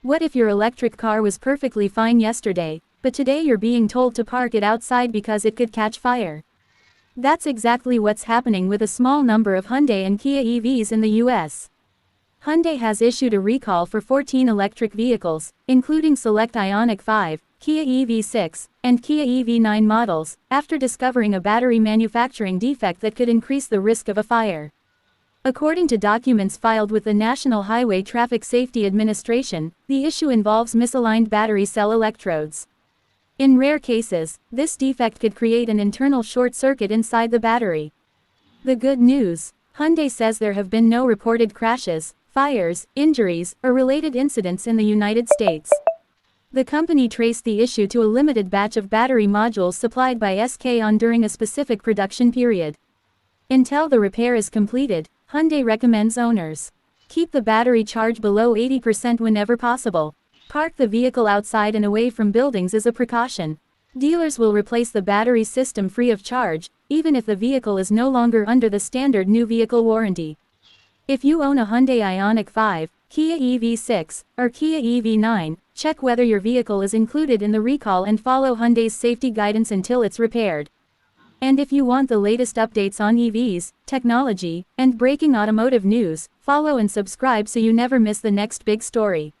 What if your electric car was perfectly fine yesterday, but today you're being told to park it outside because it could catch fire? That's exactly what's happening with a small number of Hyundai and Kia EVs in the US. Hyundai has issued a recall for 14 electric vehicles, including select IONIQ 5, Kia EV6, and Kia EV9 models, after discovering a battery manufacturing defect that could increase the risk of a fire. According to documents filed with the National Highway Traffic Safety Administration, the issue involves misaligned battery cell electrodes. In rare cases, this defect could create an internal short circuit inside the battery. The good news: Hyundai says there have been no reported crashes, fires, injuries, or related incidents in the United States. The company traced the issue to a limited batch of battery modules supplied by SK On during a specific production period. Until the repair is completed, Hyundai recommends owners keep the battery charge below 80% whenever possible. Park the vehicle outside and away from buildings as a precaution. Dealers will replace the battery system free of charge, even if the vehicle is no longer under the standard new vehicle warranty. If you own a Hyundai IONIQ 5, Kia EV6, or Kia EV9, check whether your vehicle is included in the recall and follow Hyundai's safety guidance until it's repaired. And if you want the latest updates on EVs, technology, and breaking automotive news, follow and subscribe so you never miss the next big story.